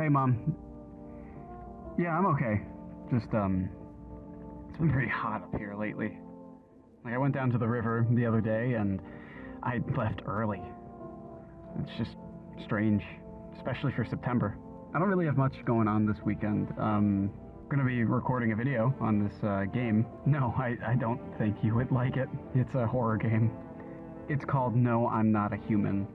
Hey, Mom. Yeah, I'm okay. Just, it's been pretty hot up here lately. Like, I went down to the river the other day, and I left early. It's just strange, especially for September. I don't really have much going on this weekend. Gonna be recording a video on this, game. No, I don't think you would like it. It's a horror game. It's called No, I'm Not a Human.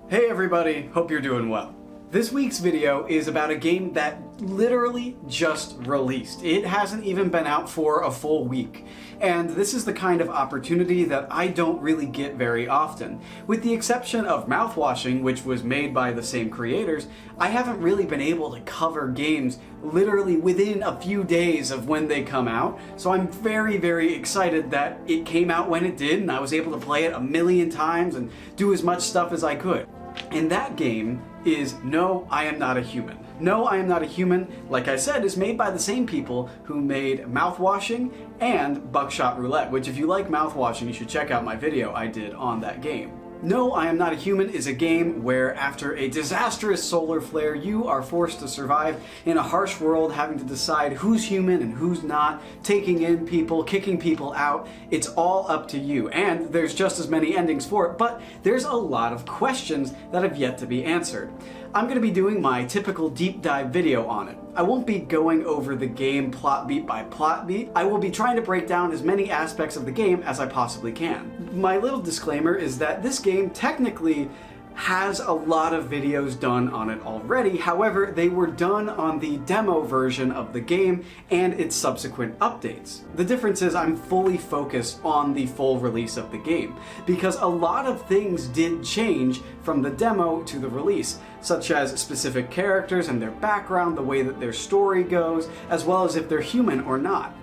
Hey everybody, hope you're doing well. This week's video is about a game that literally just released. It hasn't even been out for a full week. And this is the kind of opportunity that I don't really get very often. With the exception of Mouthwashing, which was made by the same creators, I haven't really been able to cover games literally within a few days of when they come out. So I'm very, very excited that it came out when it did and I was able to play it a million times and do as much stuff as I could. And that game is No, I Am Not a Human. No, I Am Not a Human, like I said, is made by the same people who made Mouthwashing and Buckshot Roulette, which if you like Mouthwashing, you should check out my video I did on that game. No, I Am Not a Human is a game where after a disastrous solar flare, you are forced to survive in a harsh world, having to decide who's human and who's not, taking in people, kicking people out. It's all up to you, and there's just as many endings for it, but there's a lot of questions that have yet to be answered. I'm going to be doing my typical deep dive video on it. I won't be going over the game plot beat by plot beat. I will be trying to break down as many aspects of the game as I possibly can. My little disclaimer is that this game technically has a lot of videos done on it already. However, they were done on the demo version of the game and its subsequent updates. The difference is I'm fully focused on the full release of the game, because a lot of things did change from the demo to the release, such as specific characters and their background, the way that their story goes, as well as if they're human or not.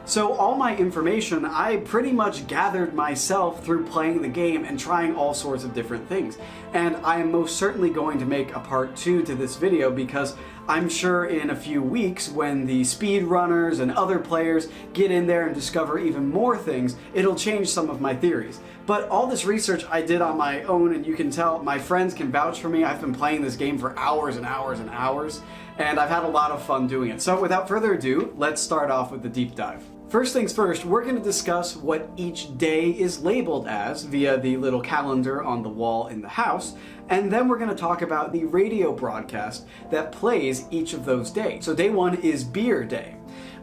So all my information I pretty much gathered myself through playing the game and trying all sorts of different things. And I am most certainly going to make a part 2 to this video, because I'm sure in a few weeks when the speedrunners and other players get in there and discover even more things, it'll change some of my theories. But all this research I did on my own, and you can tell my friends can vouch for me. I've been playing this game for hours and hours and hours, and I've had a lot of fun doing it. So without further ado, let's start off with the deep dive. First things first, we're going to discuss what each day is labeled as via the little calendar on the wall in the house, and then we're going to talk about the radio broadcast that plays each of those days. So day 1 is Beer Day.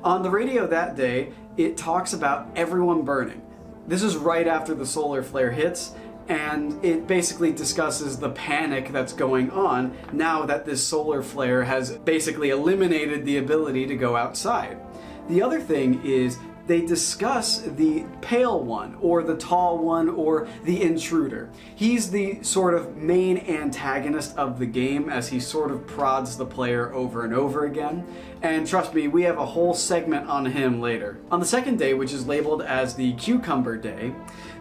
On the radio that day, it talks about everyone burning. This is right after the solar flare hits, and it basically discusses the panic that's going on now that this solar flare has basically eliminated the ability to go outside. The other thing is they discuss the pale one, or the tall one, or the intruder. He's the sort of main antagonist of the game, as he sort of prods the player over and over again. And trust me, we have a whole segment on him later. On the second day, which is labeled as the Cucumber Day,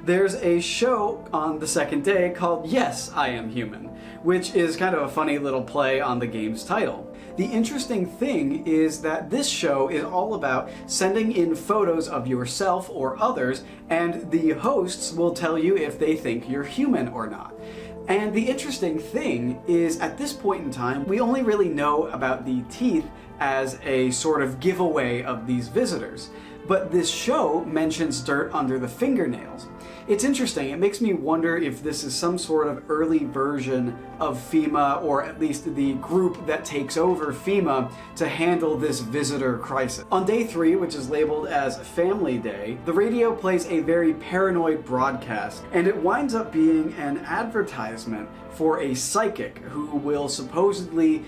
there's a show on the second day called Yes, I Am Human, which is kind of a funny little play on the game's title. The interesting thing is that this show is all about sending in photos of yourself or others, and the hosts will tell you if they think you're human or not. And the interesting thing is, at this point in time, we only really know about the teeth as a sort of giveaway of these visitors. But this show mentions dirt under the fingernails. It's interesting. It makes me wonder if this is some sort of early version of FEMA, or at least the group that takes over FEMA to handle this visitor crisis. On day 3, which is labeled as Family Day, the radio plays a very paranoid broadcast, and it winds up being an advertisement for a psychic who will supposedly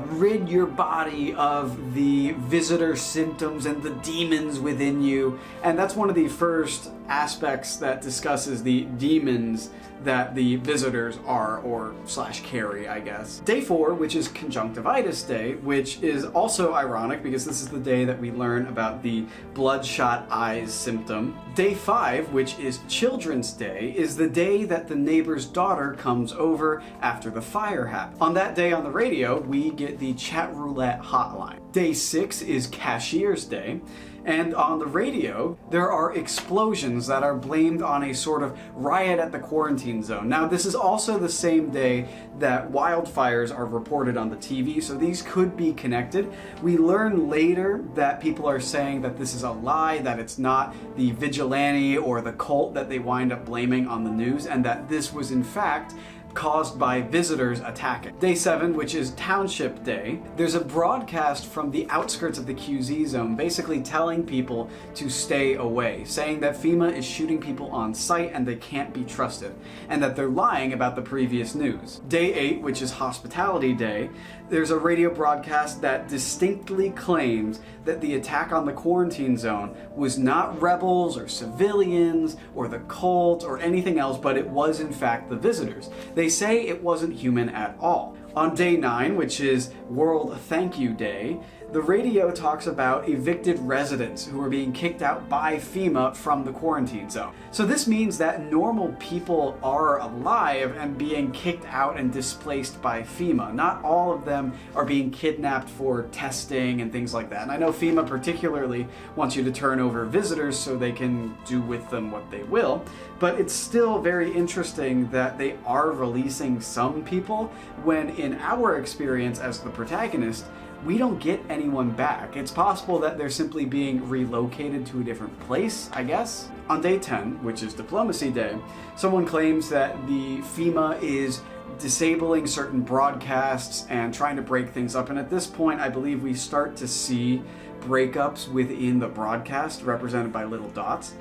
rid your body of the visitor symptoms and the demons within you. And that's one of the first aspects that discusses the demons that the visitors are, or slash carry, I guess. Day 4, which is Conjunctivitis Day, which is also ironic because this is the day that we learn about the bloodshot eyes symptom. Day 5, which is Children's Day, is the day that the neighbor's daughter comes over after the fire happened. On that day on the radio, we get the chat roulette hotline. Day 6 is Cashier's Day, And on the radio, there are explosions that are blamed on a sort of riot at the quarantine zone. Now, this is also the same day that wildfires are reported on the TV, so these could be connected. We learn later that people are saying that this is a lie, that it's not the vigilante or the cult that they wind up blaming on the news, and that this was in fact caused by visitors attacking. Day 7, which is Township Day, there's a broadcast from the outskirts of the QZ zone basically telling people to stay away, saying that FEMA is shooting people on sight and they can't be trusted, and that they're lying about the previous news. Day 8, which is Hospitality Day, there's a radio broadcast that distinctly claims that the attack on the quarantine zone was not rebels or civilians or the cult or anything else, but it was in fact the visitors. They say it wasn't human at all. On day 9, which is World Thank You Day, the radio talks about evicted residents who are being kicked out by FEMA from the quarantine zone. So this means that normal people are alive and being kicked out and displaced by FEMA. Not all of them are being kidnapped for testing and things like that. And I know FEMA particularly wants you to turn over visitors so they can do with them what they will, but it's still very interesting that they are releasing some people when in our experience as the protagonist, we don't get anyone back. It's possible that they're simply being relocated to a different place, I guess. On day 10, which is Diplomacy Day, someone claims that the FEMA is disabling certain broadcasts and trying to break things up. And at this point, I believe we start to see breakups within the broadcast represented by little dots.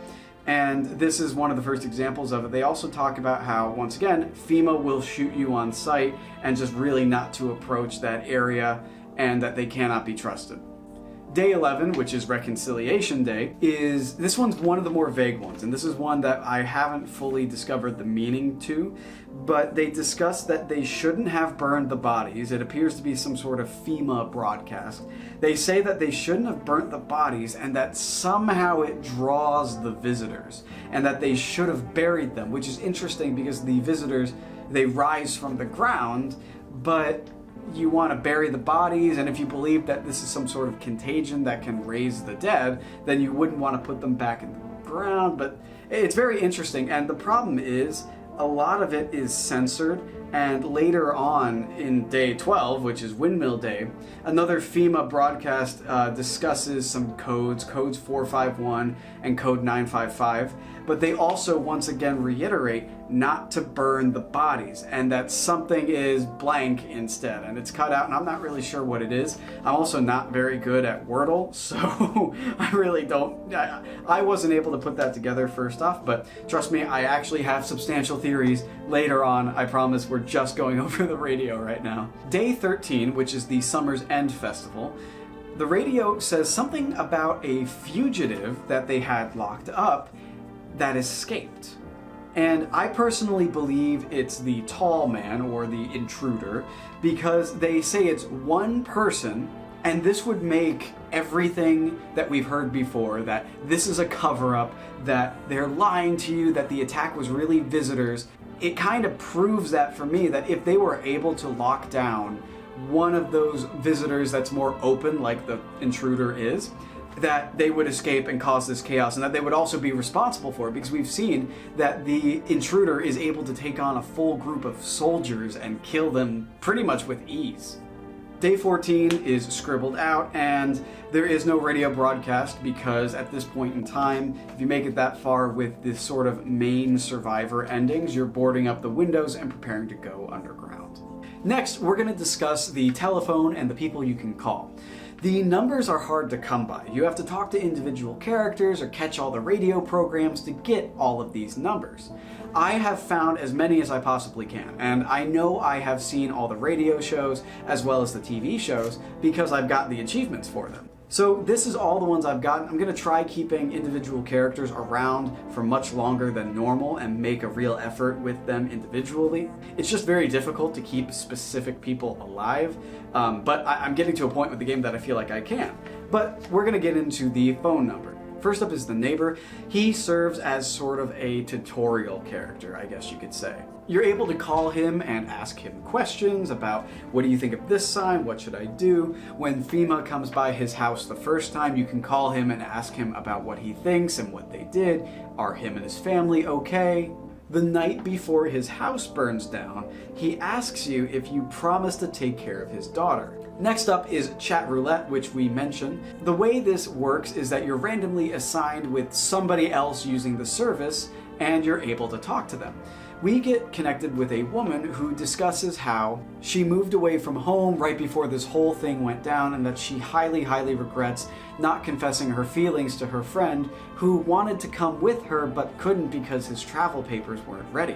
And this is one of the first examples of it. They also talk about how, once again, FEMA will shoot you on sight and just really not to approach that area, and that they cannot be trusted. Day 11, which is Reconciliation Day, this one's one of the more vague ones, and this is one that I haven't fully discovered the meaning to, but they discuss that they shouldn't have burned the bodies. It appears to be some sort of FEMA broadcast. They say that they shouldn't have burnt the bodies and that somehow it draws the visitors, and that they should have buried them, which is interesting because the visitors, they rise from the ground, but you want to bury the bodies, and if you believe that this is some sort of contagion that can raise the dead, then you wouldn't want to put them back in the ground. But it's very interesting, and the problem is a lot of it is censored, and later on in day 12, which is Windmill Day, another FEMA broadcast discusses some codes 451 and code 955, but they also once again reiterate not to burn the bodies, and that something is blank instead, and it's cut out, and I'm not really sure what it is. I'm also not very good at Wordle, so I really don't, I wasn't able to put that together first off, but trust me, I actually have substantial theories later on. I promise. We're just going over the radio right now. Day 13, which is the Summer's End Festival, the radio says something about a fugitive that they had locked up that escaped. And I personally believe it's the tall man or the intruder, because they say it's one person, and this would make everything that we've heard before, that this is a cover-up, that they're lying to you, that the attack was really visitors. It kind of proves that for me, that if they were able to lock down one of those visitors that's more open, like the intruder is, that they would escape and cause this chaos, and that they would also be responsible for it, because we've seen that the intruder is able to take on a full group of soldiers and kill them pretty much with ease. Day 14 is Scribbled Out, and there is no radio broadcast because at this point in time, if you make it that far with this sort of main survivor endings, you're boarding up the windows and preparing to go underground. Next, we're going to discuss the telephone and the people you can call. The numbers are hard to come by. You have to talk to individual characters or catch all the radio programs to get all of these numbers. I have found as many as I possibly can, and I know I have seen all the radio shows as well as the TV shows because I've got the achievements for them. So this is all the ones I've gotten. I'm going to try keeping individual characters around for much longer than normal and make a real effort with them individually. It's just very difficult to keep specific people alive, but I'm getting to a point with the game that I feel like I can. But we're going to get into the phone number. First up is the neighbor. He serves as sort of a tutorial character, I guess you could say. You're able to call him and ask him questions about, what do you think of this sign? What should I do? When FEMA comes by his house the first time, you can call him and ask him about what he thinks and what they did. Are him and his family okay? The night before his house burns down, he asks you if you promise to take care of his daughter. Next up is chat roulette, which we mentioned. The way this works is that you're randomly assigned with somebody else using the service, and you're able to talk to them. We get connected with a woman who discusses how she moved away from home right before this whole thing went down, and that she highly regrets not confessing her feelings to her friend who wanted to come with her but couldn't because his travel papers weren't ready.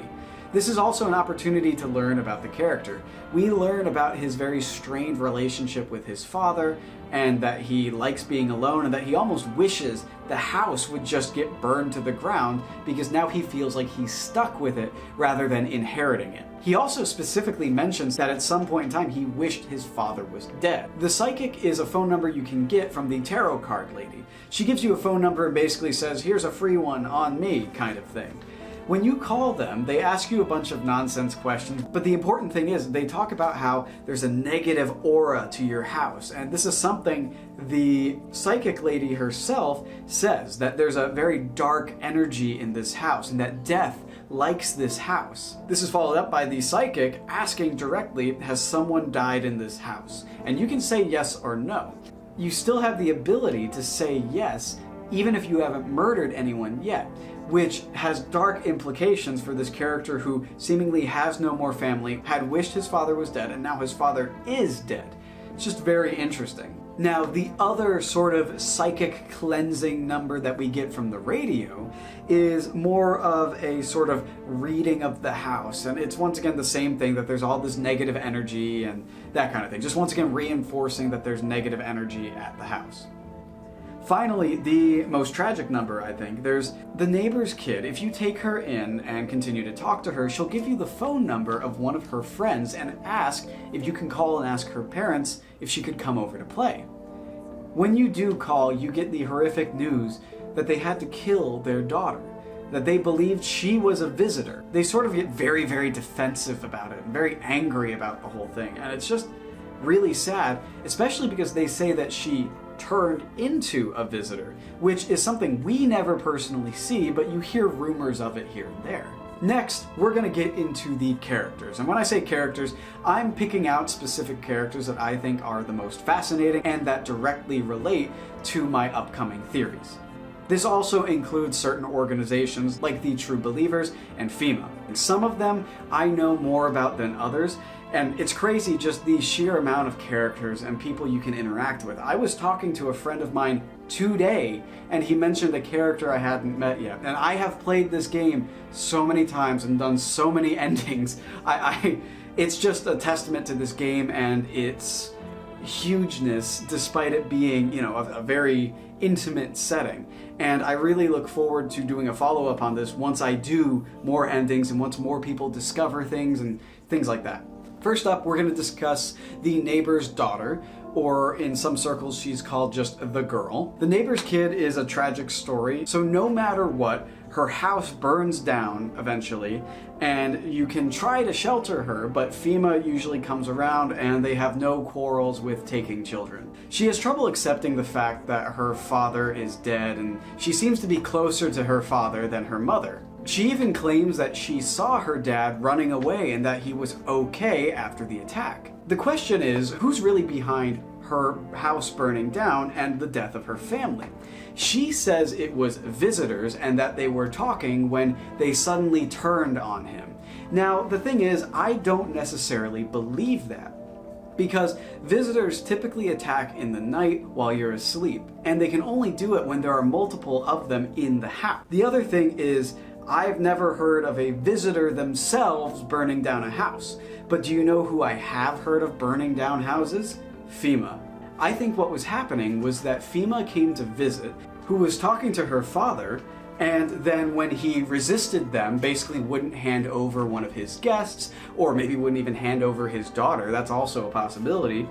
This is also an opportunity to learn about the character. We learn about his very strained relationship with his father, and that he likes being alone, and that he almost wishes the house would just get burned to the ground because now he feels like he's stuck with it rather than inheriting it. He also specifically mentions that at some point in time he wished his father was dead. The psychic is a phone number you can get from the tarot card lady. She gives you a phone number and basically says, here's a free one on me, kind of thing. When you call them, they ask you a bunch of nonsense questions, but the important thing is they talk about how there's a negative aura to your house, and this is something the psychic lady herself says, that there's a very dark energy in this house, and that death likes this house. This is followed up by the psychic asking directly, has someone died in this house? And you can say yes or no. You still have the ability to say yes, even if you haven't murdered anyone yet, which has dark implications for this character who seemingly has no more family, had wished his father was dead, and now his father is dead. It's just very interesting. Now, the other sort of psychic cleansing number that we get from the radio is more of a sort of reading of the house. And it's once again the same thing, that there's all this negative energy and that kind of thing. Just once again reinforcing that there's negative energy at the house. Finally, the most tragic number, I think, there's the neighbor's kid. If you take her in and continue to talk to her, she'll give you the phone number of one of her friends and ask if you can call and ask her parents if she could come over to play. When you do call, you get the horrific news that they had to kill their daughter, that they believed she was a visitor. They sort of get very defensive about it, and very angry about the whole thing, and it's just really sad, especially because they say that she turned into a visitor, which is something we never personally see, but you hear rumors of it here and there. Next, we're going to get into the characters. And when I say characters, I'm picking out specific characters that I think are the most fascinating and that directly relate to my upcoming theories. This also includes certain organizations like the True Believers and FEMA. And some of them I know more about than others, and it's crazy just the sheer amount of characters and people you can interact with. I was talking to a friend of mine today, and he mentioned a character I hadn't met yet. And I have played this game so many times and done so many endings. It's just a testament to this game and its hugeness, despite it being, a very intimate setting. And I really look forward to doing a follow-up on this once I do more endings and once more people discover things and things like that. First up, we're going to discuss the neighbor's daughter, or in some circles she's called just the girl. The neighbor's kid is a tragic story, so no matter what, her house burns down eventually, and you can try to shelter her, but FEMA usually comes around and they have no quarrels with taking children. She has trouble accepting the fact that her father is dead, and she seems to be closer to her father than her mother. She even claims that she saw her dad running away and that he was okay after the attack. The question is, who's really behind her house burning down and the death of her family? She says it was visitors and that they were talking when they suddenly turned on him. Now, the thing is, I don't necessarily believe that, because visitors typically attack in the night while you're asleep, and they can only do it when there are multiple of them in the house. The other thing is, I've never heard of a visitor themselves burning down a house. But do you know who I have heard of burning down houses? FEMA. I think what was happening was that FEMA came to visit, who was talking to her father, and then when he resisted them, basically wouldn't hand over one of his guests, or maybe wouldn't even hand over his daughter, that's also a possibility,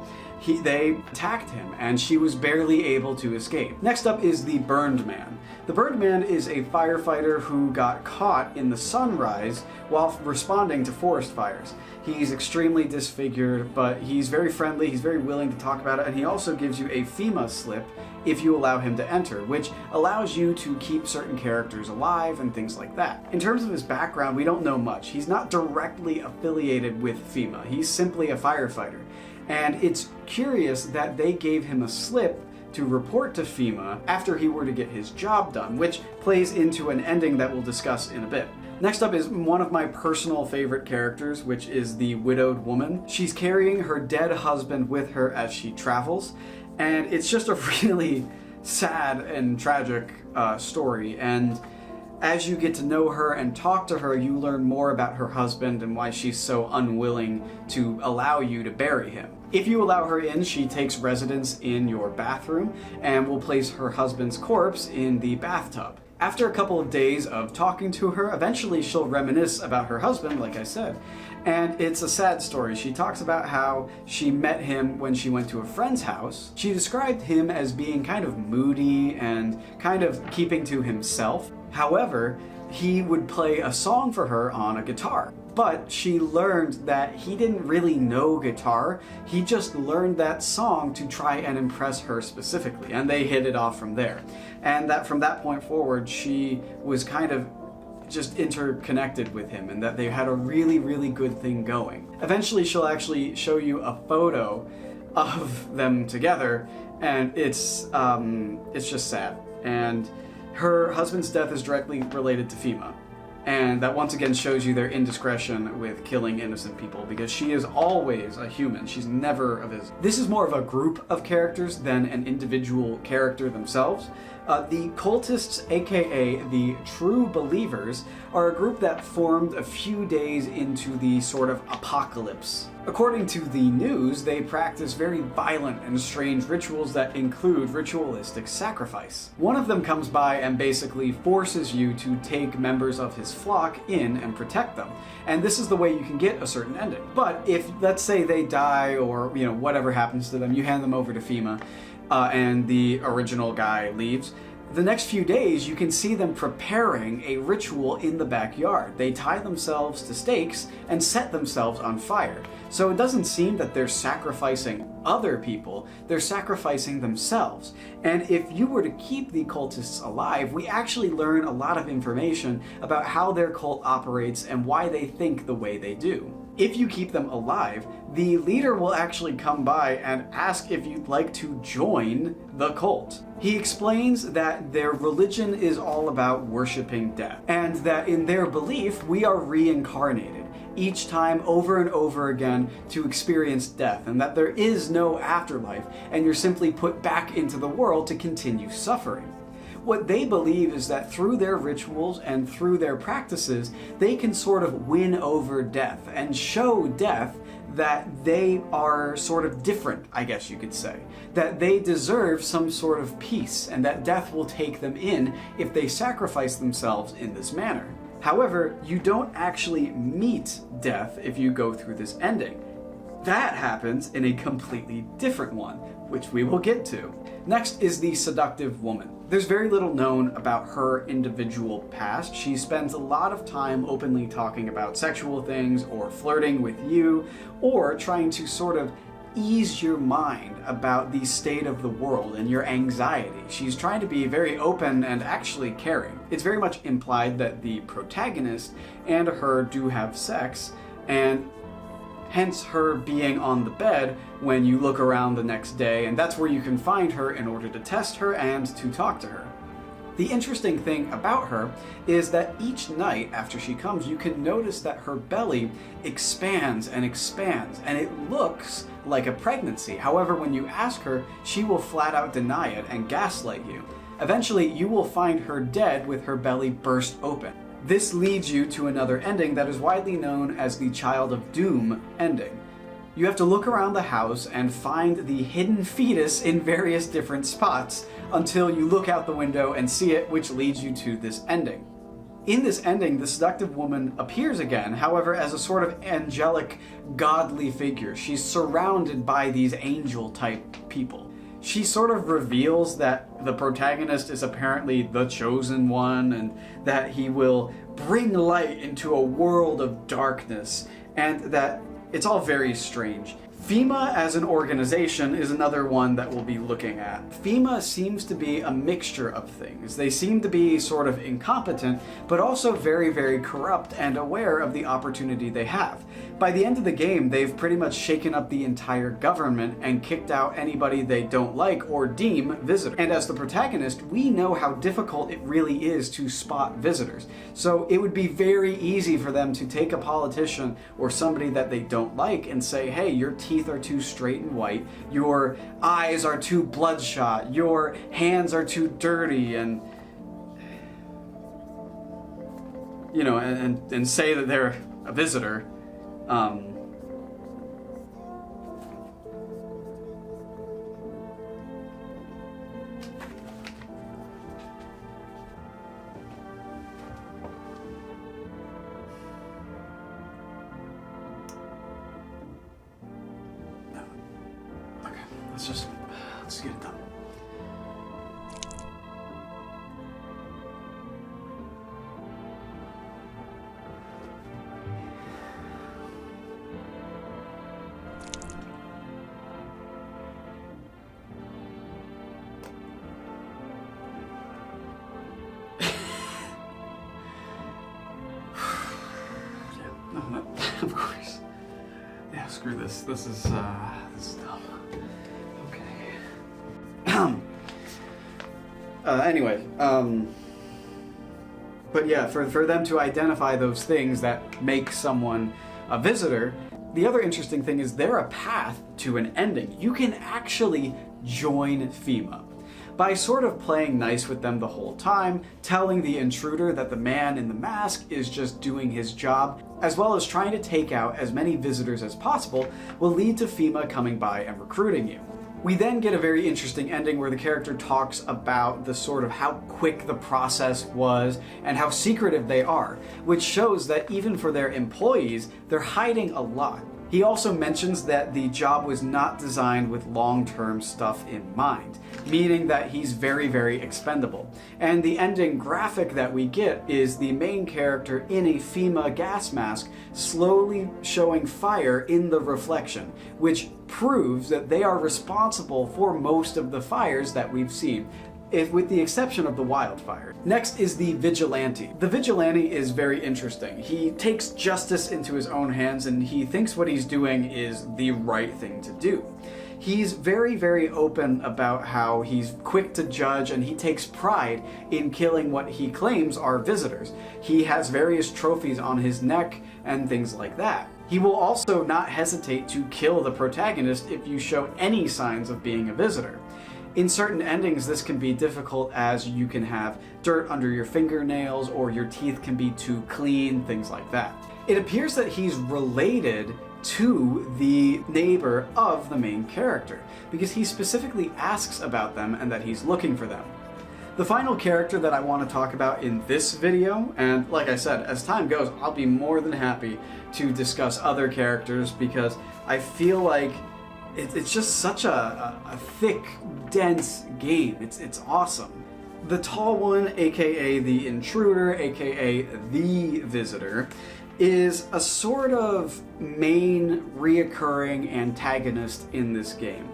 they attacked him, and she was barely able to escape. Next up is the Burned Man. The Burned Man is a firefighter who got caught in the sunrise while responding to forest fires. He's extremely disfigured, but he's very friendly, he's very willing to talk about it, and he also gives you a FEMA slip if you allow him to enter, which allows you to keep certain characters alive and things like that. In terms of his background, we don't know much. He's not directly affiliated with FEMA. He's simply a firefighter. And it's curious that they gave him a slip to report to FEMA after he were to get his job done, which plays into an ending that we'll discuss in a bit. Next up is one of my personal favorite characters, which is the widowed woman. She's carrying her dead husband with her as she travels, and it's just a really sad and tragic story. And as you get to know her and talk to her, you learn more about her husband and why she's so unwilling to allow you to bury him. If you allow her in, she takes residence in your bathroom and will place her husband's corpse in the bathtub. After a couple of days of talking to her, eventually she'll reminisce about her husband, like I said. And it's a sad story. She talks about how she met him when she went to a friend's house. She described him as being kind of moody and kind of keeping to himself. However, he would play a song for her on a guitar. But she learned that he didn't really know guitar. He just learned that song to try and impress her specifically, and they hit it off from there. And that from that point forward, she was kind of just interconnected with him, and that they had a really, really good thing going. Eventually, she'll actually show you a photo of them together, and it's just sad. And her husband's death is directly related to FEMA. And that once again shows you their indiscretion with killing innocent people, because she is always a human. She's never a visitor. This is more of a group of characters than an individual character themselves. The cultists, aka the True Believers, are a group that formed a few days into the sort of apocalypse. According to the news, they practice very violent and strange rituals that include ritualistic sacrifice. One of them comes by and basically forces you to take members of his flock in and protect them. And this is the way you can get a certain ending. But if, let's say, they die or, whatever happens to them, you hand them over to FEMA, and the original guy leaves, the next few days you can see them preparing a ritual in the backyard. They tie themselves to stakes and set themselves on fire. So it doesn't seem that they're sacrificing other people, they're sacrificing themselves. And if you were to keep the cultists alive, we actually learn a lot of information about how their cult operates and why they think the way they do. If you keep them alive, the leader will actually come by and ask if you'd like to join the cult. He explains that their religion is all about worshiping death, and that in their belief, we are reincarnated each time over and over again to experience death, and that there is no afterlife, and you're simply put back into the world to continue suffering. What they believe is that through their rituals and through their practices, they can sort of win over death and show death that they are sort of different, I guess you could say. That they deserve some sort of peace, and that death will take them in if they sacrifice themselves in this manner. However, you don't actually meet death if you go through this ending. That happens in a completely different one, which we will get to. Next is the Seductive Woman. There's very little known about her individual past. She spends a lot of time openly talking about sexual things or flirting with you, or trying to sort of ease your mind about the state of the world and your anxiety. She's trying to be very open and actually caring. It's very much implied that the protagonist and her do have sex, and hence her being on the bed when you look around the next day, and that's where you can find her in order to test her and to talk to her. The interesting thing about her is that each night after she comes, you can notice that her belly expands and expands, and it looks like a pregnancy. However, when you ask her, she will flat out deny it and gaslight you. Eventually, you will find her dead with her belly burst open. This leads you to another ending that is widely known as the Child of Doom ending. You have to look around the house and find the hidden fetus in various different spots until you look out the window and see it, which leads you to this ending. In this ending, the seductive woman appears again, however, as a sort of angelic, godly figure. She's surrounded by these angel-type people. She sort of reveals that the protagonist is apparently the chosen one, and that he will bring light into a world of darkness, and that it's all very strange. FEMA as an organization is another one that we'll be looking at. FEMA seems to be a mixture of things. They seem to be sort of incompetent, but also very, very corrupt and aware of the opportunity they have. By the end of the game, they've pretty much shaken up the entire government and kicked out anybody they don't like or deem visitors. And as the protagonist, we know how difficult it really is to spot visitors. So it would be very easy for them to take a politician or somebody that they don't like and say, hey, your teeth are too straight and white, your eyes are too bloodshot, your hands are too dirty, and you know, and say that they're a visitor. Let's get it done. Of course. Yeah, screw this. This is dumb. Anyway, but yeah, for them to identify those things that make someone a visitor, the other interesting thing is they're a path to an ending. You can actually join FEMA by sort of playing nice with them the whole time, telling the intruder that the man in the mask is just doing his job, as well as trying to take out as many visitors as possible, will lead to FEMA coming by and recruiting you. We then get a very interesting ending where the character talks about the sort of how quick the process was and how secretive they are, which shows that even for their employees, they're hiding a lot. He also mentions that the job was not designed with long-term stuff in mind, meaning that he's very, very expendable. And the ending graphic that we get is the main character in a FEMA gas mask slowly showing fire in the reflection, which proves that they are responsible for most of the fires that we've seen, with the exception of the wildfire. Next is the vigilante. The vigilante is very interesting. He takes justice into his own hands and he thinks what he's doing is the right thing to do. He's very, very open about how he's quick to judge and he takes pride in killing what he claims are visitors. He has various trophies on his neck and things like that. He will also not hesitate to kill the protagonist if you show any signs of being a visitor. In certain endings, this can be difficult as you can have dirt under your fingernails or your teeth can be too clean, things like that. It appears that he's related to the neighbor of the main character, because he specifically asks about them and that he's looking for them. The final character that I want to talk about in this video, and like I said, as time goes, I'll be more than happy to discuss other characters because I feel like it's just such a thick, dense game. It's awesome. The tall one, aka the intruder, aka the visitor, is a sort of main reoccurring antagonist in this game.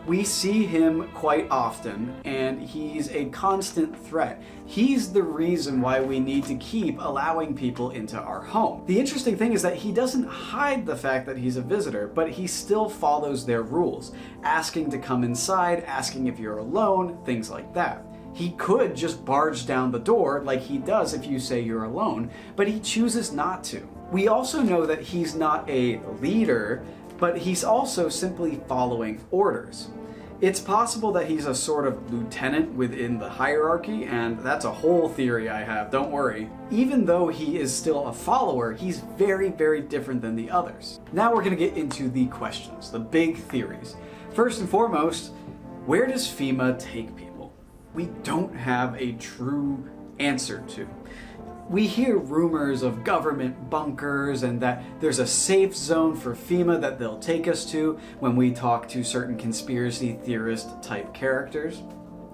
We see him quite often, and he's a constant threat. He's the reason why we need to keep allowing people into our home. The interesting thing is that he doesn't hide the fact that he's a visitor, but he still follows their rules, asking to come inside, asking if you're alone, things like that. He could just barge down the door like he does if you say you're alone, but he chooses not to. We also know that he's not a leader, but he's also simply following orders. It's possible that he's a sort of lieutenant within the hierarchy, and that's a whole theory I have, don't worry. Even though he is still a follower, he's very, very different than the others. Now we're gonna get into the questions, the big theories. First and foremost, where does FEMA take people? We don't have a true answer to. We hear rumors of government bunkers and that there's a safe zone for FEMA that they'll take us to when we talk to certain conspiracy theorist type characters.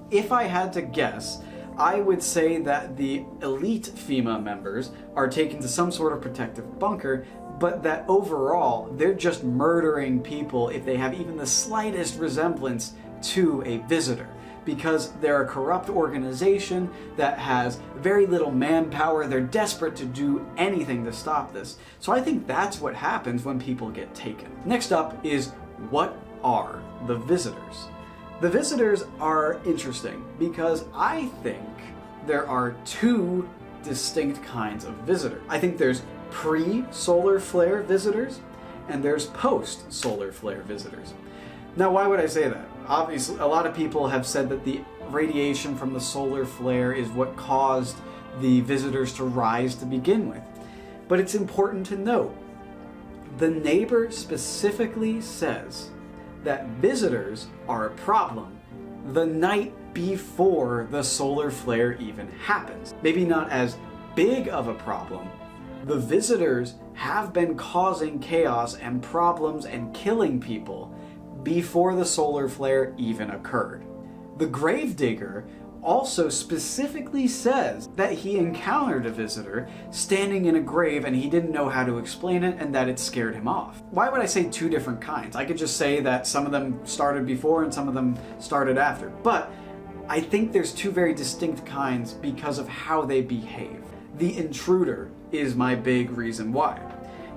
If I had to guess, I would say that the elite FEMA members are taken to some sort of protective bunker, but that overall they're just murdering people if they have even the slightest resemblance to a visitor, because they're a corrupt organization that has very little manpower. They're desperate to do anything to stop this. So I think that's what happens when people get taken. Next up is, what are the visitors? The visitors are interesting because I think there are two distinct kinds of visitor. I think there's pre-solar flare visitors and there's post-solar flare visitors. Now, why would I say that? Obviously, a lot of people have said that the radiation from the solar flare is what caused the visitors to rise to begin with. But it's important to note, the neighbor specifically says that visitors are a problem the night before the solar flare even happens. Maybe not as big of a problem. The visitors have been causing chaos and problems and killing people before the solar flare even occurred. The gravedigger also specifically says that he encountered a visitor standing in a grave and he didn't know how to explain it and that it scared him off. Why would I say two different kinds? I could just say that some of them started before and some of them started after. But I think there's two very distinct kinds because of how they behave. The intruder is my big reason why.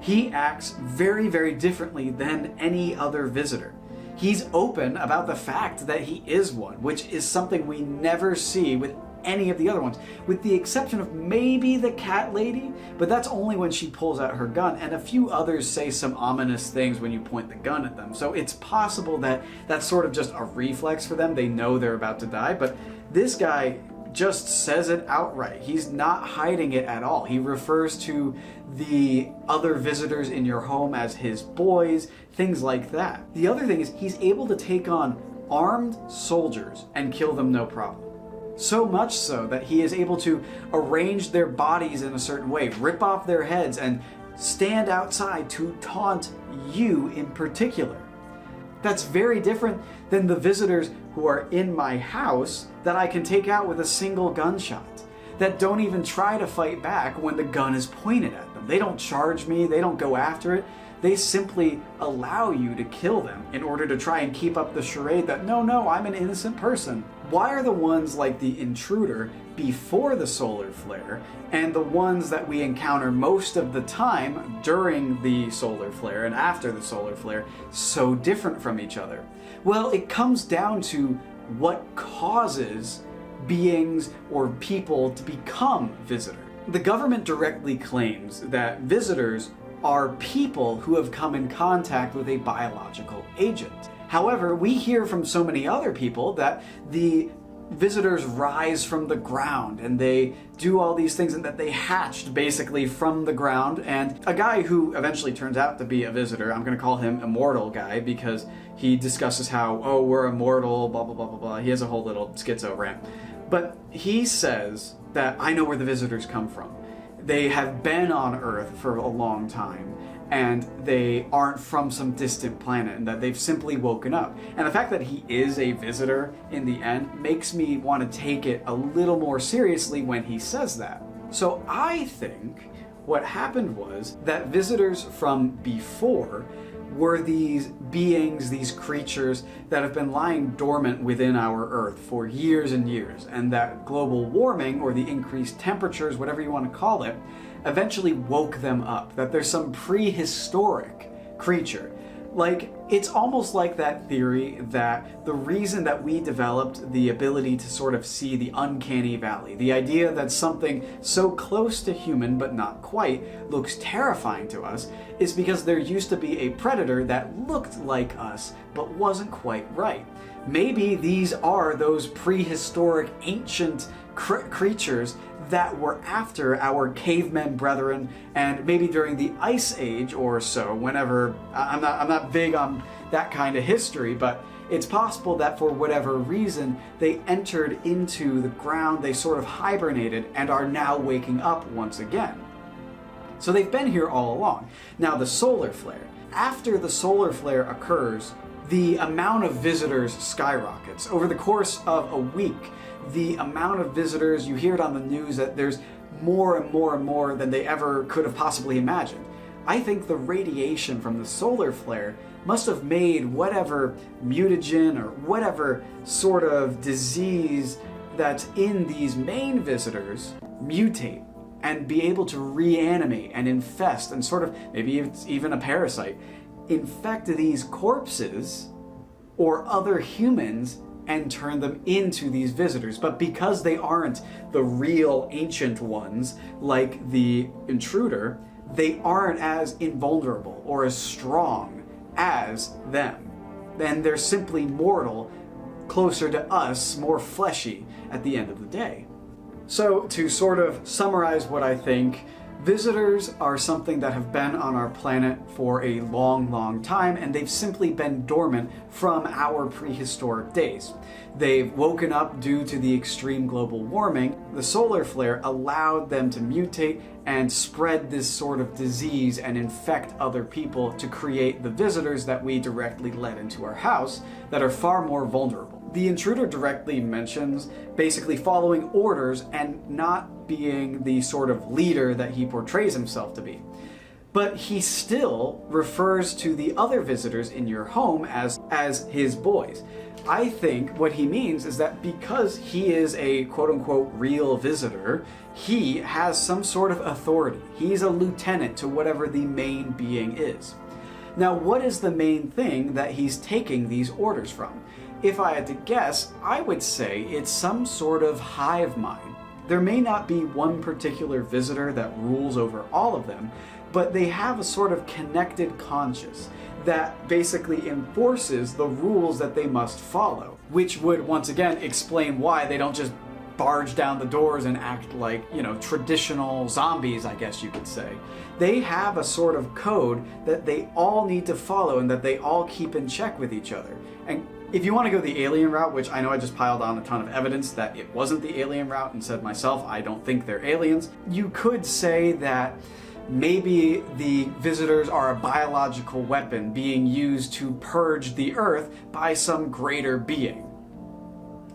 He acts very, very differently than any other visitor. He's open about the fact that he is one, which is something we never see with any of the other ones, with the exception of maybe the cat lady, but that's only when she pulls out her gun, and a few others say some ominous things when you point the gun at them. So it's possible that that's sort of just a reflex for them. They know they're about to die, but this guy just says it outright. He's not hiding it at all. He refers to the other visitors in your home as his boys, things like that. The other thing is he's able to take on armed soldiers and kill them no problem. So much so that he is able to arrange their bodies in a certain way, rip off their heads, and stand outside to taunt you in particular. That's very different than the visitors who are in my house that I can take out with a single gunshot, that don't even try to fight back when the gun is pointed at them. They don't charge me, they don't go after it. They simply allow you to kill them in order to try and keep up the charade that, no, I'm an innocent person. Why are the ones like the intruder before the solar flare and the ones that we encounter most of the time during the solar flare and after the solar flare so different from each other? Well, it comes down to what causes beings or people to become visitors. The government directly claims that visitors are people who have come in contact with a biological agent. However, we hear from so many other people that the visitors rise from the ground and they do all these things and that they hatched basically from the ground. And a guy who eventually turns out to be a visitor, I'm going to call him Immortal Guy because he discusses how, oh, we're immortal, blah, blah, blah, blah, blah. He has a whole little schizo rant. But he says that I know where the visitors come from. They have been on Earth for a long time, and they aren't from some distant planet, and that they've simply woken up. And the fact that he is a visitor in the end makes me want to take it a little more seriously when he says that. So I think what happened was that visitors from before were these beings, these creatures that have been lying dormant within our Earth for years and years, and that global warming, or the increased temperatures, whatever you want to call it, eventually woke them up, that there's some prehistoric creature. Like, it's almost like that theory that the reason that we developed the ability to sort of see the uncanny valley, the idea that something so close to human but not quite looks terrifying to us, is because there used to be a predator that looked like us but wasn't quite right. Maybe these are those prehistoric ancient creatures that were after our cavemen brethren, and maybe during the Ice Age or so, whenever, I'm not big on that kind of history, but It's possible that for whatever reason, they entered into the ground, they sort of hibernated, and are now waking up once again. So they've been here all along. Now the solar flare. After the solar flare occurs, the amount of visitors skyrockets. Over the course of a week, the amount of visitors, you hear it on the news that there's more and more and more than they ever could have possibly imagined. I think the radiation from the solar flare must have made whatever mutagen or whatever sort of disease that's in these main visitors mutate and be able to reanimate and infest and sort of, maybe it's even a parasite, infect these corpses or other humans and turn them into these visitors. But because they aren't the real ancient ones, like the intruder, they aren't as invulnerable or as strong as them. Then they're simply mortal, closer to us, more fleshy at the end of the day. So to sort of summarize what I think, visitors are something that have been on our planet for a long, long time, and they've simply been dormant from our prehistoric days. They've woken up due to the extreme global warming. The solar flare allowed them to mutate and spread this sort of disease and infect other people to create the visitors that we directly let into our house that are far more vulnerable. The intruder directly mentions basically following orders and not being the sort of leader that he portrays himself to be. But he still refers to the other visitors in your home as his boys. I think what he means is that because he is a quote-unquote real visitor, he has some sort of authority. He's a lieutenant to whatever the main being is. Now, what is the main thing that he's taking these orders from? If I had to guess, I would say it's some sort of hive mind. There may not be one particular visitor that rules over all of them, but they have a sort of connected conscience that basically enforces the rules that they must follow, which would once again explain why they don't just barge down the doors and act like, traditional zombies, I guess you could say. They have a sort of code that they all need to follow and that they all keep in check with each other. And if you want to go the alien route, which I know I just piled on a ton of evidence that it wasn't the alien route and said myself, I don't think they're aliens, you could say that maybe the visitors are a biological weapon being used to purge the Earth by some greater being.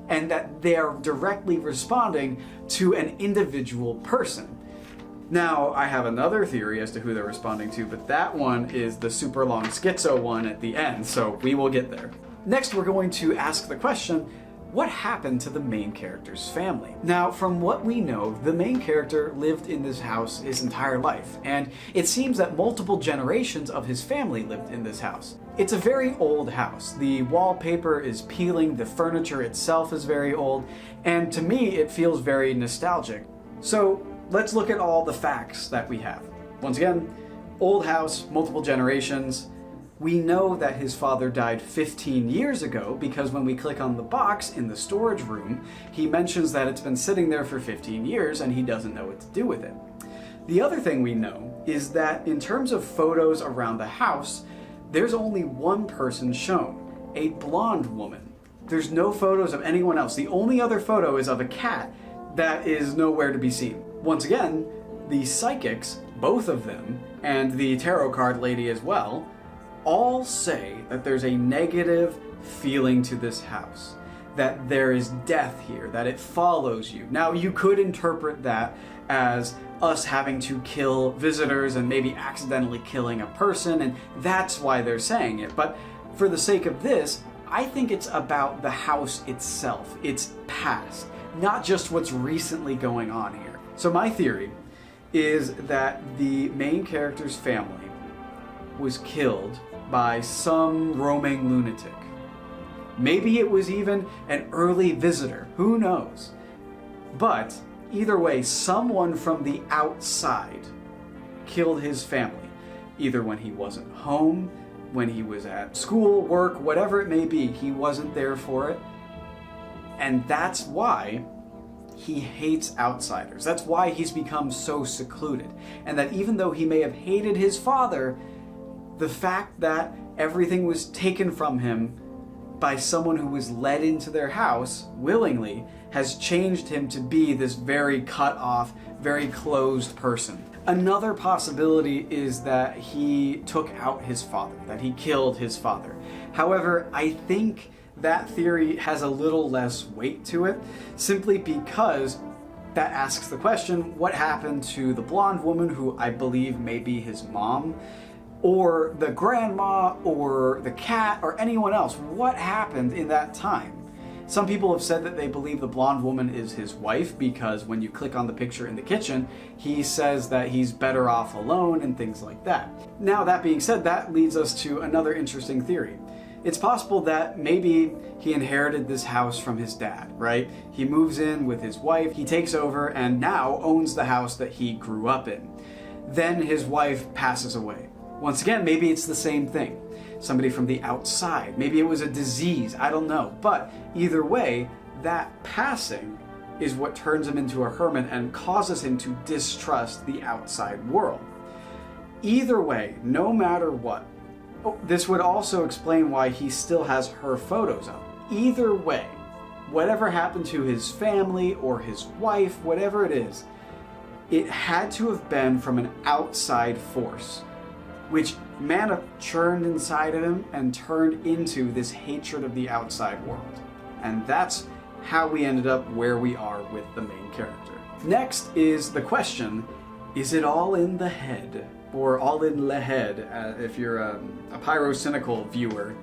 And that they're directly responding to an individual person. Now, I have another theory as to who they're responding to, but that one is the super long schizo one at the end, so we will get there. Next, we're going to ask the question, what happened to the main character's family? Now, from what we know, the main character lived in this house his entire life, and it seems that multiple generations of his family lived in this house. It's a very old house. The wallpaper is peeling, the furniture itself is very old, and to me, it feels very nostalgic. So, let's look at all the facts that we have. Once again, old house, multiple generations. We know that his father died 15 years ago because when we click on the box in the storage room, he mentions that it's been sitting there for 15 years and he doesn't know what to do with it. The other thing we know is that in terms of photos around the house, there's only one person shown, a blonde woman. There's no photos of anyone else. The only other photo is of a cat that is nowhere to be seen. Once again, the psychics, both of them, and the tarot card lady as well, all say that there's a negative feeling to this house, that there is death here, that it follows you. Now, you could interpret that as us having to kill visitors and maybe accidentally killing a person, and that's why they're saying it. But for the sake of this, I think it's about the house itself, its past, not just what's recently going on here. So my theory is that the main character's family was killed by some roaming lunatic. Maybe it was even an early visitor, who knows? But either way, someone from the outside killed his family, either when he wasn't home, when he was at school, work, whatever it may be, he wasn't there for it. And that's why he hates outsiders. That's why he's become so secluded. And that even though he may have hated his father, the fact that everything was taken from him by someone who was led into their house willingly has changed him to be this very cut off, very closed person. Another possibility is that he took out his father, that he killed his father. However, I think that theory has a little less weight to it, simply because that asks the question, what happened to the blonde woman who I believe may be his mom, or the grandma, or the cat, or anyone else? What happened in that time? Some people have said that they believe the blonde woman is his wife because when you click on the picture in the kitchen, he says that he's better off alone and things like that. Now, that being said, that leads us to another interesting theory. It's possible that maybe he inherited this house from his dad, right? He moves in with his wife, he takes over and now owns the house that he grew up in. Then his wife passes away. Once again, maybe it's the same thing. Somebody from the outside. Maybe it was a disease, I don't know. But either way, that passing is what turns him into a hermit and causes him to distrust the outside world. Either way, no matter what, this would also explain why he still has her photos up. Either way, whatever happened to his family or his wife, whatever it is, it had to have been from an outside force, which mana churned inside of him and turned into this hatred of the outside world. And that's how we ended up where we are with the main character. Next is the question, is it all in the head? Or all in the head, if you're a pyrocynical viewer.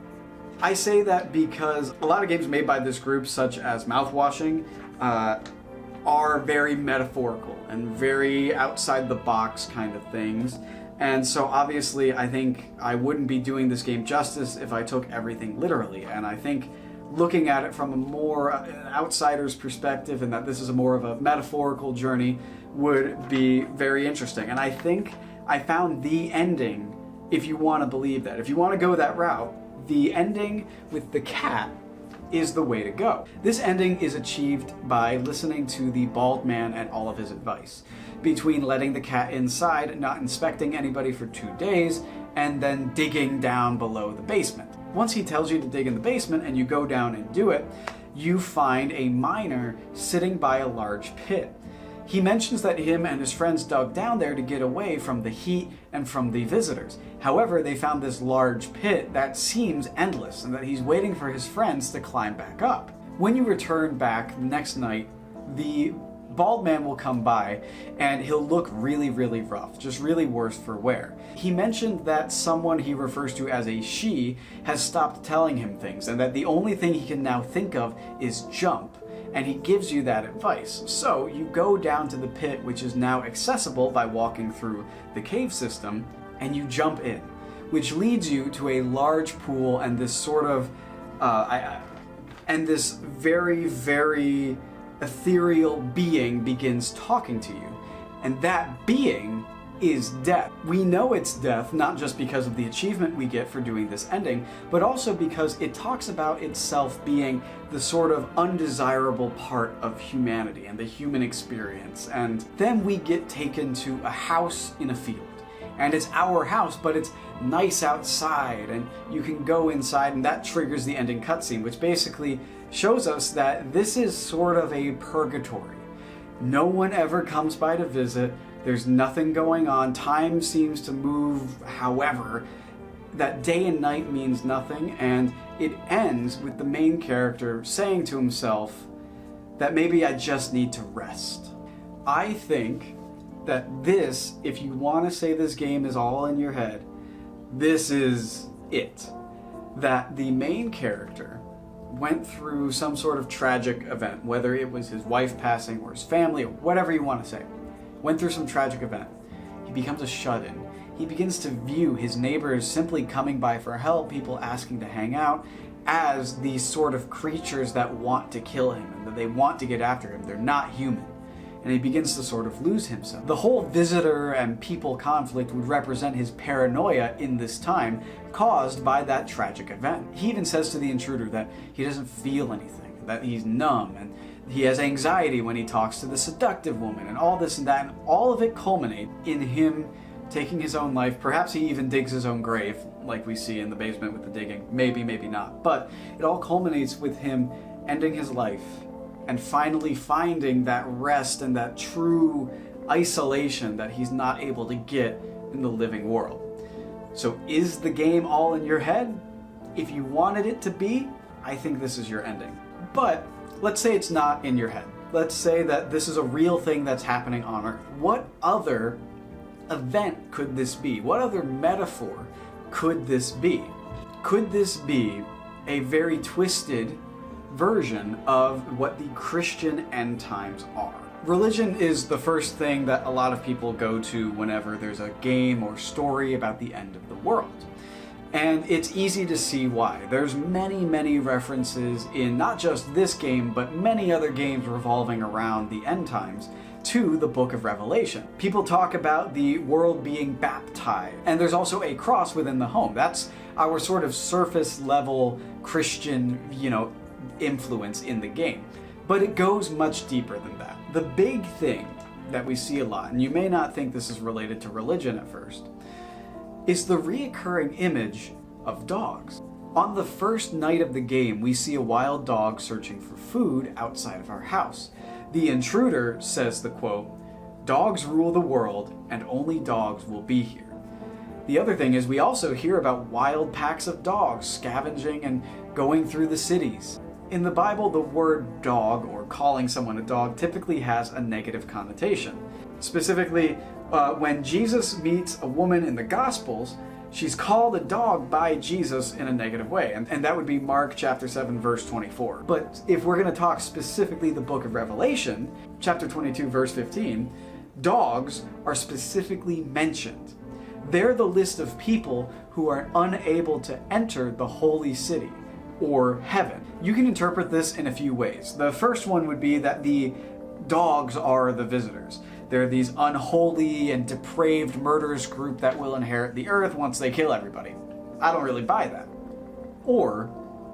I say that because a lot of games made by this group, such as Mouthwashing, are very metaphorical and very outside the box kind of things. And so obviously I think I wouldn't be doing this game justice if I took everything literally. And I think looking at it from a more outsider's perspective and that this is a more of a metaphorical journey would be very interesting. And I think I found the ending, if you want to believe that. If you want to go that route, the ending with the cat is the way to go. This ending is achieved by listening to the bald man and all of his advice. Between letting the cat inside, not inspecting anybody for 2 days, and then digging down below the basement. Once he tells you to dig in the basement and you go down and do it, you find a miner sitting by a large pit. He mentions that him and his friends dug down there to get away from the heat and from the visitors. However, they found this large pit that seems endless and that he's waiting for his friends to climb back up. When you return back the next night, the bald man will come by and he'll look really, really rough, just really worse for wear. He mentioned that someone he refers to as a she has stopped telling him things and that the only thing he can now think of is jump. And he gives you that advice. So you go down to the pit, which is now accessible by walking through the cave system, and you jump in, which leads you to a large pool and this sort of, and this very, very ethereal being begins talking to you. And that being is death. We know it's death, not just because of the achievement we get for doing this ending, but also because it talks about itself being the sort of undesirable part of humanity and the human experience. And then we get taken to a house in a field. And it's our house, but it's nice outside, and you can go inside, and that triggers the ending cutscene, which basically shows us that this is sort of a purgatory. No one ever comes by to visit. There's nothing going on. Time seems to move however. That day and night means nothing, and it ends with the main character saying to himself that maybe I just need to rest. I think that this, if you want to say this game is all in your head, this is it. That the main character went through some sort of tragic event, whether it was his wife passing or his family or whatever you want to say. Went through some tragic event. He becomes a shut-in. He begins to view his neighbors simply coming by for help, people asking to hang out, as these sort of creatures that want to kill him and that they want to get after him. They're not human. And he begins to sort of lose himself. The whole visitor and people conflict would represent his paranoia in this time caused by that tragic event. He even says to the intruder that he doesn't feel anything, that he's numb, and he has anxiety when he talks to the seductive woman, and all this and that, and all of it culminates in him taking his own life. Perhaps he even digs his own grave, like we see in the basement with the digging. Maybe, maybe not. But it all culminates with him ending his life and finally finding that rest and that true isolation that he's not able to get in the living world. So is the game all in your head? If you wanted it to be, I think this is your ending. But let's say it's not in your head. Let's say that this is a real thing that's happening on Earth. What other event could this be? What other metaphor could this be? Could this be a very twisted version of what the Christian end times are? Religion is the first thing that a lot of people go to whenever there's a game or story about the end of the world. And it's easy to see why. There's many references in not just this game, but many other games revolving around the end times to the book of Revelation. People talk about the world being baptized, and there's also a cross within the home. That's our sort of surface level Christian, influence in the game. But it goes much deeper than that. The big thing that we see a lot, and you may not think this is related to religion at first, is the reoccurring image of dogs. On the first night of the game, we see a wild dog searching for food outside of our house. The intruder says the quote, "Dogs rule the world, and only dogs will be here." The other thing is we also hear about wild packs of dogs scavenging and going through the cities. In the Bible, the word dog, or calling someone a dog, typically has a negative connotation. Specifically, when Jesus meets a woman in the Gospels, she's called a dog by Jesus in a negative way, and that would be Mark chapter 7, verse 24. But if we're going to talk specifically the book of Revelation, chapter 22, verse 15, dogs are specifically mentioned. They're the list of people who are unable to enter the holy city, or heaven. You can interpret this in a few ways. The first one would be that the dogs are the visitors. They're these unholy and depraved murderous group that will inherit the earth once they kill everybody. I don't really buy that. Or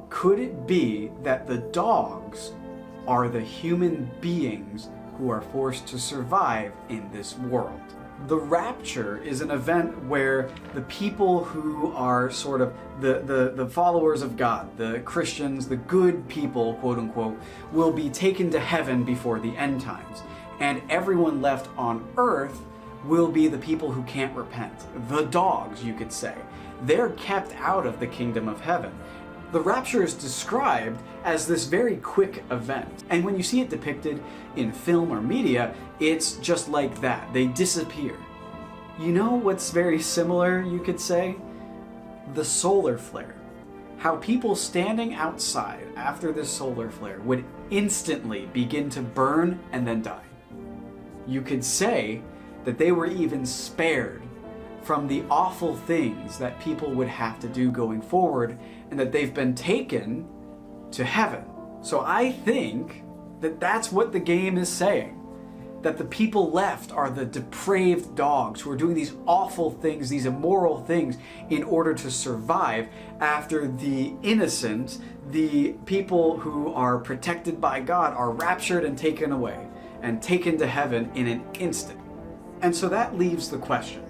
could it be that the dogs are the human beings who are forced to survive in this world? The rapture is an event where the people who are sort of the followers of God, the Christians, the good people, quote unquote, will be taken to heaven before the end times. And everyone left on earth will be the people who can't repent. The dogs, you could say. They're kept out of the kingdom of heaven. The rapture is described as this very quick event. And when you see it depicted in film or media, it's just like that. They disappear. You know what's very similar, you could say? The solar flare. How people standing outside after this solar flare would instantly begin to burn and then die. You could say that they were even spared from the awful things that people would have to do going forward, and that they've been taken to heaven. So I think that that's what the game is saying. That the people left are the depraved dogs who are doing these awful things, these immoral things, in order to survive, after the innocent, the people who are protected by God, are raptured and taken away, and taken to heaven in an instant. And so that leaves the question,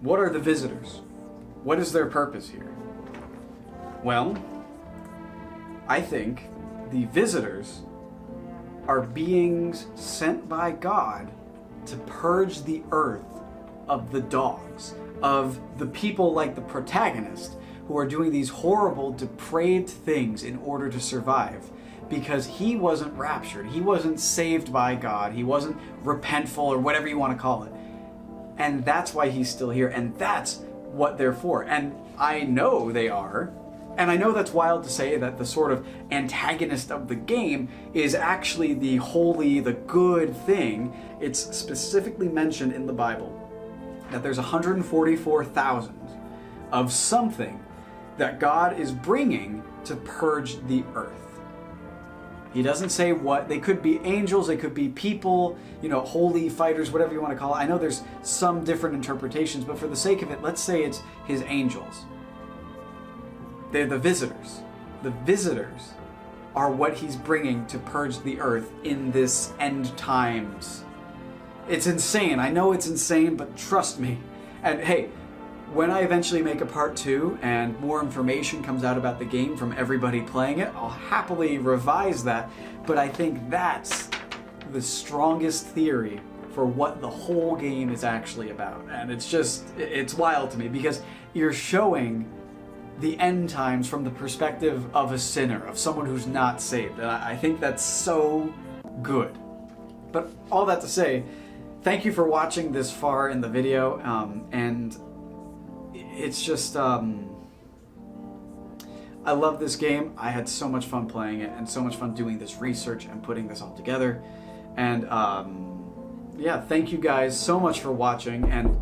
what are the visitors? What is their purpose here? Well, I think the visitors are beings sent by God to purge the earth of the dogs, of the people like the protagonist, who are doing these horrible, depraved things in order to survive, because he wasn't raptured, he wasn't saved by God, he wasn't repentful, or whatever you want to call it. And that's why he's still here, and that's what they're for. And I know they are. And I know that's wild to say that the sort of antagonist of the game is actually the holy, the good thing. It's specifically mentioned in the Bible that there's 144,000 of something that God is bringing to purge the earth. He doesn't say what. They could be angels, they could be people, holy fighters, whatever you want to call it. I know there's some different interpretations, but for the sake of it, let's say it's his angels. They're the visitors. The visitors are what he's bringing to purge the earth in this end times. It's insane. I know it's insane, but trust me. And hey, when I eventually make a part 2 and more information comes out about the game from everybody playing it, I'll happily revise that. But I think that's the strongest theory for what the whole game is actually about. And it's wild to me because you're showing the end times from the perspective of a sinner, of someone who's not saved. And I think that's so good. But all that to say, thank you for watching this far in the video, and it's just, I love this game. I had so much fun playing it and so much fun doing this research and putting this all together. And yeah, thank you guys so much for watching. And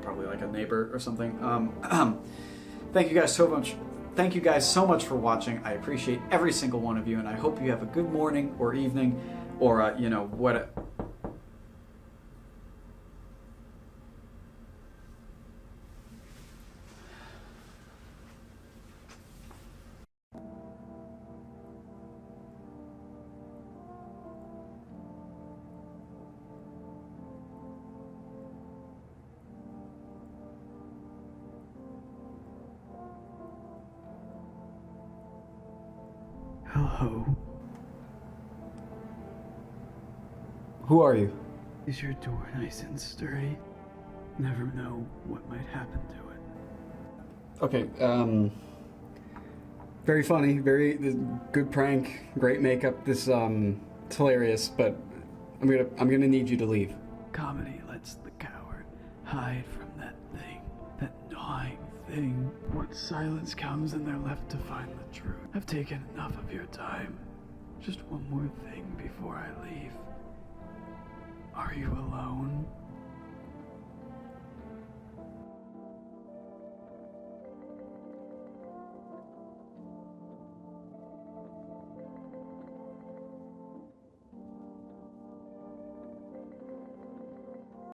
probably like a neighbor or something. Thank you guys so much. Thank you guys so much for watching. I appreciate every single one of you, and I hope you have a good morning or evening, or you know what. Hello. Who are you? Is your door nice and sturdy? Never know what might happen to it. Okay, very funny, very good prank, great makeup. This it's hilarious, but I'm gonna need you to leave. Comedy lets the coward hide from that thing, that gnawing thing. Once silence comes and they're left to find the truth. I've taken enough of your time. Just one more thing before I leave. Are you alone?